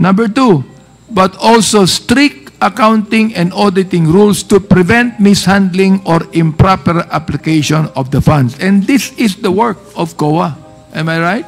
Number 2, but also strict accounting and auditing rules to prevent mishandling or improper application of the funds. And this is the work of COA. Am I right?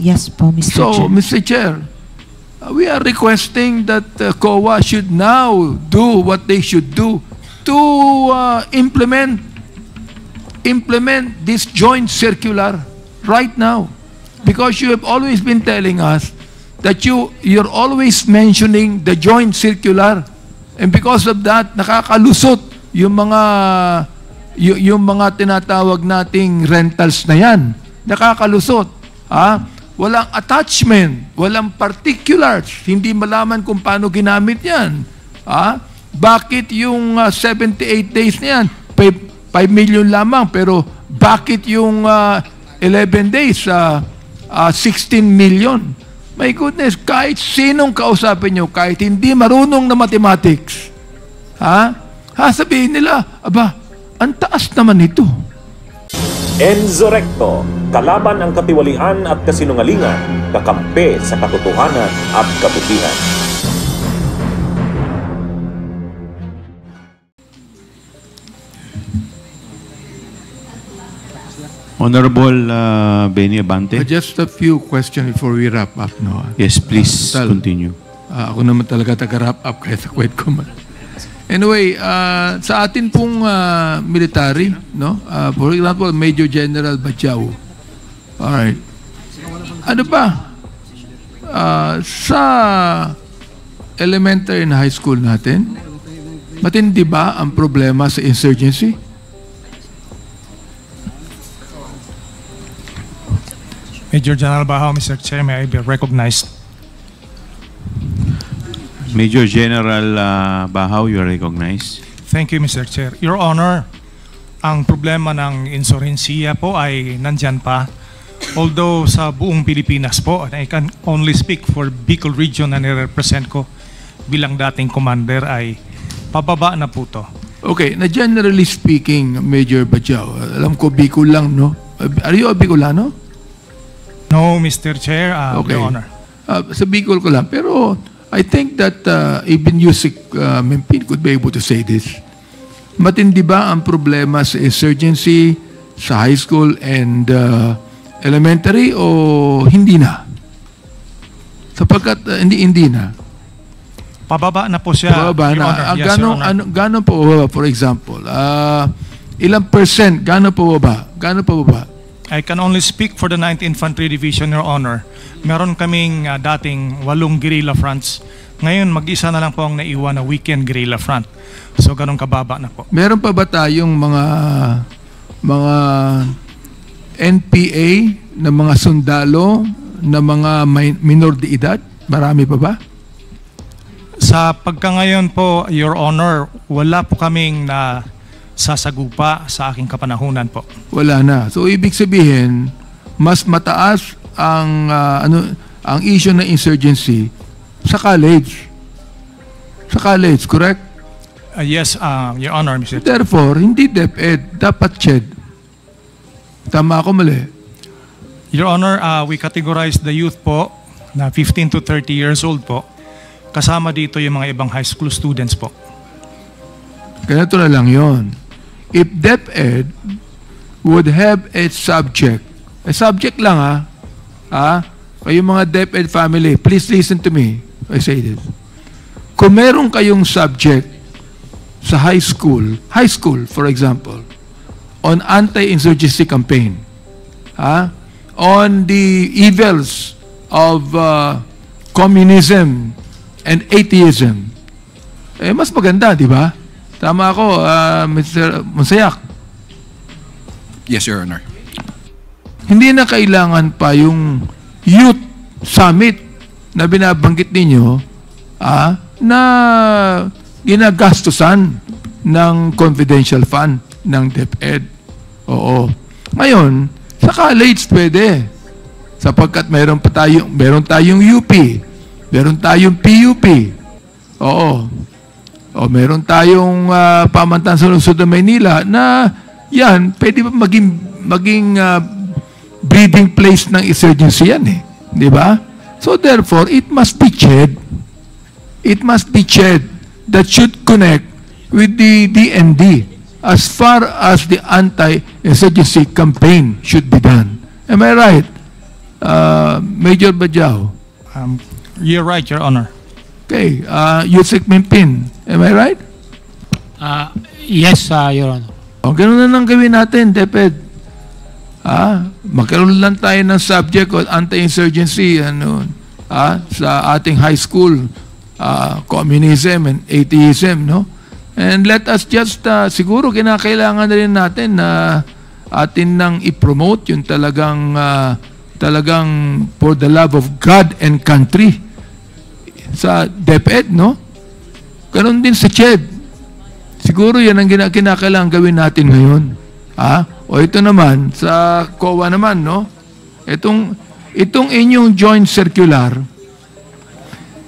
Yes po, Mr. So, Chair. Mr. Chair, we are requesting that COA should now do what they should do to implement this joint circular right now. Because you have always been telling us that you're always mentioning the joint circular. And because of that, nakakalusot yung mga tinatawag nating rentals na yan. Nakakalusot. Walang attachment, walang particulars, hindi malaman kung paano ginamit yan. Bakit yung 78 days na yan, 5 million lamang, pero bakit yung 11 days, 16 million? My goodness, kahit sinong kausapin nyo, kahit hindi marunong na mathematics, sabihin nila, aba, ang taas naman ito. Enzo Recto, kalaban ang katiwalian at kasinungalingan, kakampi sa katotohanan at kabutihan. Honorable Benny Abante. Just a few questions before we wrap up. No? Yes, please continue. Ako naman talaga taga-wrap up kahit sa kwet ko man. Anyway, sa atin pong military, no? For example, Major General Bajau. Alright. Ano ba? Sa elementary and high school natin, matindi ba ang problema sa insurgency? Major General Bahao, Mr. Chair, may I be recognized? Major General Bahao, you are recognized. Thank you, Mr. Chair. Your Honor, ang problema ng insurhensiya po ay nandyan pa. Although sa buong Pilipinas po, and I can only speak for Bicol Region na nire-represent ko bilang dating commander, ay pababa na po to. Okay, na generally speaking, Major Bajau, alam ko Bicol lang, no? Are you a Bicolano? No, Mr. Chair, Okay. Your Honor. Sa Bicol ko lang. Pero I think that even Yusik Mempin could be able to say this. Matindi ba ang problema sa insurgency sa high school and elementary o hindi na? Sapagkat hindi na. Pababa na po siya, Pababa Your na. Honor. Yes, Your Honor. Gano'n po baba, for example? Ilang percent? Gano'n po baba? Gano'n po baba? I can only speak for the 9th Infantry Division, Your Honor. Meron kaming dating 8 guerrilla fronts. Ngayon, mag-isa na lang po ang naiwan na weekend guerrilla front. So, ganun kababa na po. Meron pa ba tayong mga NPA na mga sundalo na mga minor de edad? Marami pa ba? Sa pagkangayon po, Your Honor, wala po kaming na sasagupa sa aking kapanahunan po. Wala na. So, ibig sabihin, mas mataas ang issue ng insurgency sa college. Sa college, correct? Yes, Your Honor, Mr. Chair. Therefore, hindi DepEd, dapat CHED. Tama ako, mali? Your Honor, we categorize the youth po na 15 to 30 years old po. Kasama dito yung mga ibang high school students po. Ganito na lang yon. If DepEd would have a subject lang kayong mga DepEd family, please listen to me. I say this. Kung meron kayong subject sa high school, for example, on anti-insurgency campaign, on the evils of communism and atheism, mas maganda, di ba? Tama ako, Mr. Monsayak. Yes, Your Honor. Hindi na kailangan pa yung youth summit na binabanggit ninyo na ginagastusan ng confidential fund ng DepEd. Oo. Ngayon, sa college pwede. Sapagkat meron tayong UP, meron tayong PUP. Oo. O meron tayong pamantasan sa lungsod ng Maynila na yan, pwede ba maging breeding place ng insurgency yan eh. Di ba? So therefore, it must be CHED. It must be CHED that should connect with the DND as far as the anti-insurgency campaign should be done. Am I right, Major Bajao? You're right, Your Honor. Okay, Yusek Mimpin, am I right? Yes, Your Honor. O, ganun na lang gawin natin, DepEd. Magkaroon lang tayo ng subject on anti-insurgency sa ating high school, communism and atheism, no? And let us just, siguro kinakailangan na rin natin na atin nang i-promote yung talagang for the love of God and country sa DepEd, no? Ganon din sa CHED. Siguro yan ang kinakailangan gawin natin ngayon. O ito naman, sa COA naman, no? Itong inyong joint circular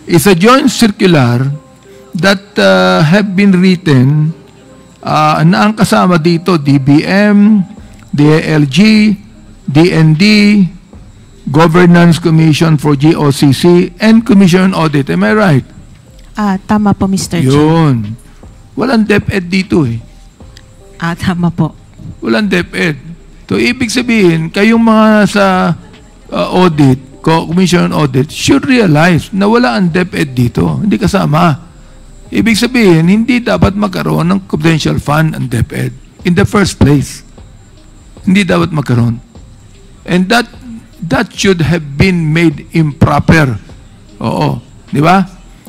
is a joint circular that have been written na ang kasama dito, DBM, DALG, DND, Governance Commission for GOCC, and Commission on Audit. Am I right? Tama po, Mr. Chair. Yun. Walang DepEd dito eh. Tama po. Walang DepEd. So, ibig sabihin, kayong mga sa audit, Commission on Audit, should realize na wala ang DepEd dito. Hindi kasama. Ibig sabihin, hindi dapat magkaroon ng confidential fund ang DepEd in the first place. Hindi dapat magkaroon. And that should have been made improper. Oo. Di ba?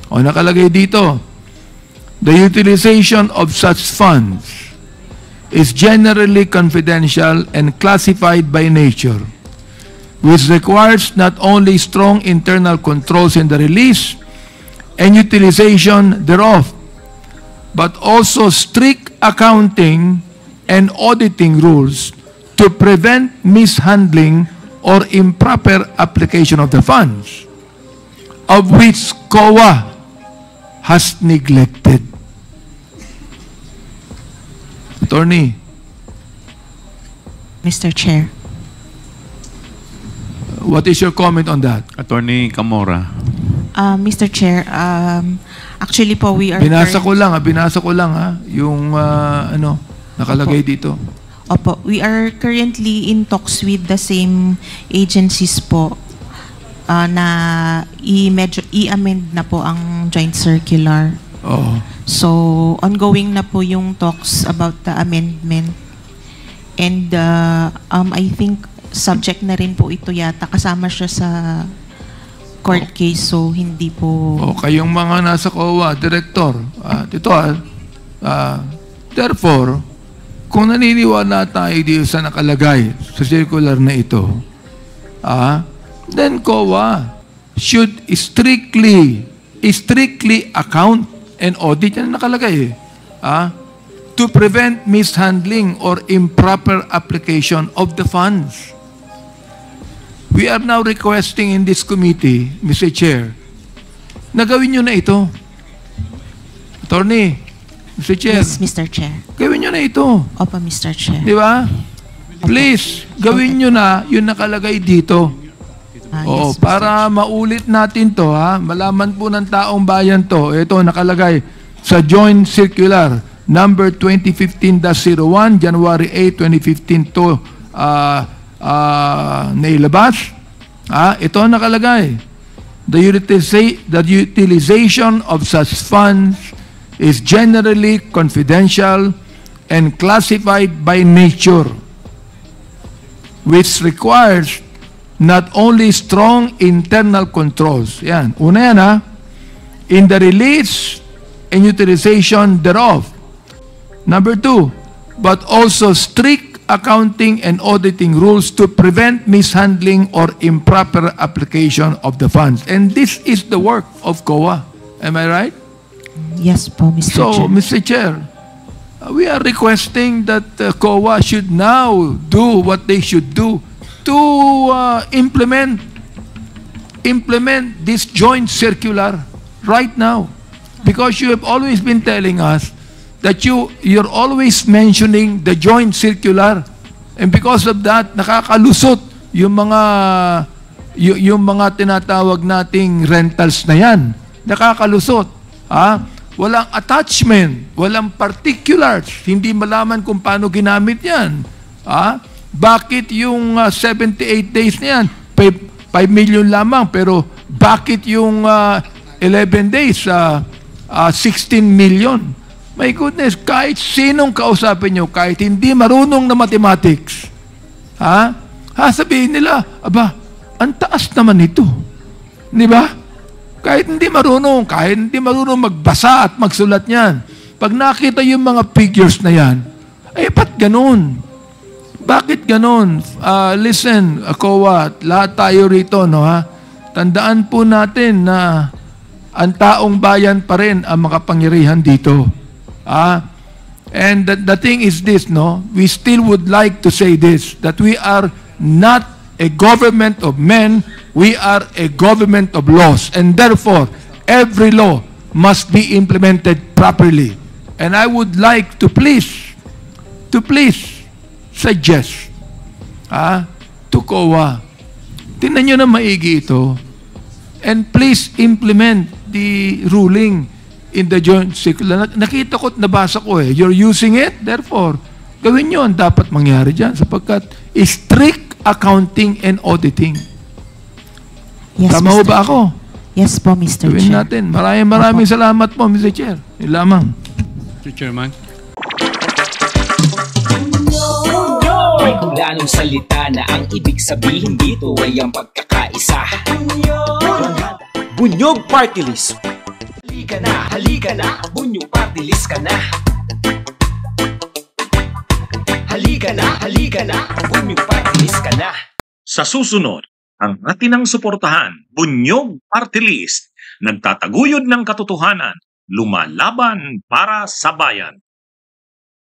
O, nakalagay dito, the utilization of such funds is generally confidential and classified by nature, which requires not only strong internal controls in the release and utilization thereof, but also strict accounting and auditing rules to prevent mishandling or improper application of the funds, of which COA has neglected. Attorney. Mr. Chair. What is your comment on that? Attorney Camora. Mr. Chair, actually po we are... Binasa ko lang yung nakalagay dito. Opo, we are currently in talks with the same agencies po na i-amend na po ang joint circular. Oo. So, ongoing na po yung talks about the amendment. And I think subject na rin po ito yata. Kasama siya sa court case, so hindi po... O, kayong mga nasa COA, Director, therefore, kung naniniwala tayo dito sa nakalagay sa circular na ito, then COA should strictly account and audit, yan nakalagay to prevent mishandling or improper application of the funds. We are now requesting in this committee, Mr. Chair, na gawin nyo na ito. Attorney, Mr. Chair. Yes, Mr. Chair. Gawin nyo na ito. Opo, Mr. Chair. Di ba? Please, gawin nyo na yung nakalagay dito. Yes, Mr. Para maulit natin to, malaman po ng taong bayan to. Ito, nakalagay sa Joint Circular number 2015-01, January 8, 2015 to nailabas. Ito nakalagay. The utilization of such funds is generally confidential and classified by nature, which requires not only strong internal controls. Yan. Una yan in the release and utilization thereof. Number 2, but also strict accounting and auditing rules to prevent mishandling or improper application of the funds. And this is the work of COA. Am I right? Yes po, Mr. So, Chair. Mr. Chair, we are requesting that COA should now do what they should do to implement this joint circular right now. Because you have always been telling us that you're always mentioning the joint circular. And because of that, nakakalusot yung mga yung mga tinatawag nating rentals na yan, nakakalusot. Walang attachment, walang particulars, hindi malaman kung paano ginamit yan. Bakit yung 78 days na yan, 5 million lamang, pero bakit yung 11 days, 16 million? My goodness, kahit sinong kausapin nyo, kahit hindi marunong na mathematics, sabihin nila, aba, ang taas naman ito. Di ba? Kahit hindi marunong magbasa at magsulat niyan. Pag nakita yung mga figures na yan, ba't ganun? Bakit ganun? Listen, COA, lahat tayo rito, no, tandaan po natin na ang taong bayan pa rin ang makapangyarihan dito. And the thing is this, no, we still would like to say this, that we are not a government of men, we are a government of laws. And therefore, every law must be implemented properly. And I would like to please suggest to COA, tingnan nyo na maigi ito, and please implement the ruling in the joint circular. Nakita ko at nabasa ko you're using it, therefore, gawin nyo ang dapat mangyari dyan sapagkat strict accounting and auditing. Yes, Tama ho Mr. ba ako? Yes po, Mr. Gawin Chair. natin. Maraming salamat po, Mr. Chair. Yun lamang. Mr. Chairman. May kulanong salita na ang ibig sabihin dito ay ang pagkakaisa. Bunyog Party List. Halika na, Bunyog Party List ka na. Halika na, Bunyog Party List ka na. Sa susunod, ang atinang suportahan, Bunyog Party List, nagtataguyod ng katotohanan, lumalaban para sa bayan.